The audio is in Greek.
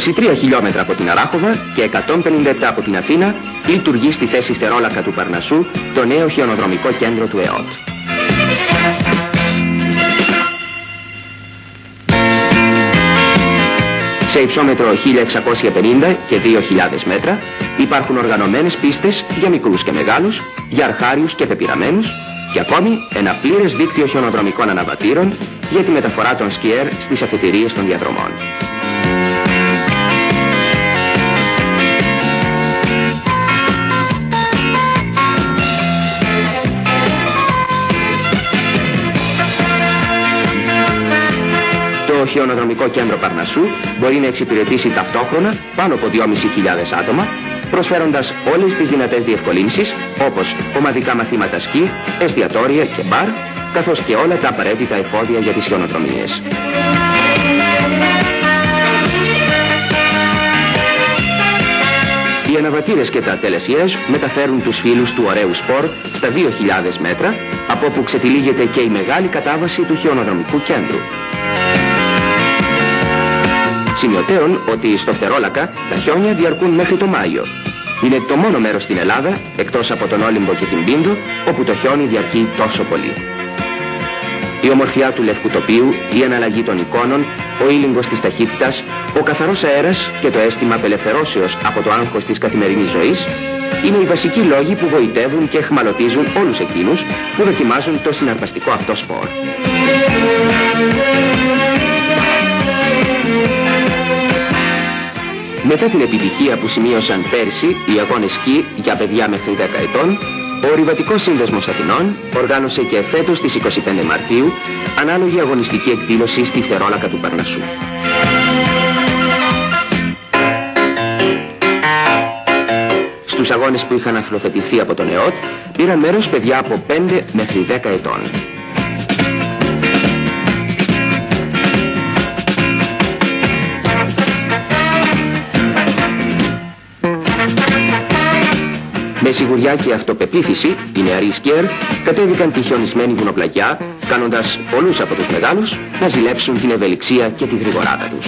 23 χιλιόμετρα από την Αράχοβα και 157 από την Αθήνα λειτουργεί στη θέση φτερόλακα του Παρνασσού το νέο χιονοδρομικό κέντρο του ΕΟΤ. Σε υψόμετρο 1650 και 2000 μέτρα υπάρχουν οργανωμένες πίστες για μικρούς και μεγάλους, για αρχάριους και πεπειραμένους και ακόμη ένα πλήρες δίκτυο χιονοδρομικών αναβατήρων για τη μεταφορά των σκιέρ στις αφετηρίες των διαδρομών. Το χιονοδρομικό κέντρο Παρνασσού μπορεί να εξυπηρετήσει ταυτόχρονα πάνω από 2.500 άτομα, προσφέροντας όλες τις δυνατές διευκολύνσεις, όπως ομαδικά μαθήματα σκι, εστιατόρια και μπαρ, καθώς και όλα τα απαραίτητα εφόδια για τις χιονοδρομίες. Οι αναβατήρες και τα τελεσιέζ μεταφέρουν τους φίλους του ωραίου σπορ στα 2.000 μέτρα, από όπου ξετυλίγεται και η μεγάλη κατάβαση του χιονοδρομικού κέντρου. Σημειωτέων ότι στο φτερόλακα τα χιόνια διαρκούν μέχρι το Μάιο. Είναι το μόνο μέρος στην Ελλάδα, εκτός από τον Όλυμπο και την Πίνδο, όπου το χιόνι διαρκεί τόσο πολύ. Η ομορφιά του λευκού τοπίου, η αναλλαγή των εικόνων, ο ήλιγκος της ταχύτητας, ο καθαρός αέρας και το αίσθημα απελευθερώσεως από το άγχος της καθημερινής ζωής είναι οι βασικοί λόγοι που βοητεύουν και εχμαλωτίζουν όλους εκείνους που δοκιμάζουν το συναρπαστικό αυτό σπορ. Μετά την επιτυχία που σημείωσαν πέρσι οι αγώνες σκι για παιδιά μέχρι 10 ετών, ο Ορειβατικός Σύνδεσμος Αθηνών οργάνωσε και φέτος στις 25 Μαρτίου ανάλογη αγωνιστική εκδήλωση στη φτερόλακα του Παρνασσού. Στους αγώνες που είχαν αθλοθετηθεί από τον ΕΟΤ πήραν μέρος παιδιά από 5 μέχρι 10 ετών. Με σιγουριά και αυτοπεποίθηση, οι νεαροί σκιέρ κατέβηκαν τη χιονισμένη βουνοπλαγιά, κάνοντας πολλούς από τους μεγάλους να ζηλέψουν την ευελιξία και τη γρηγοράτα τους.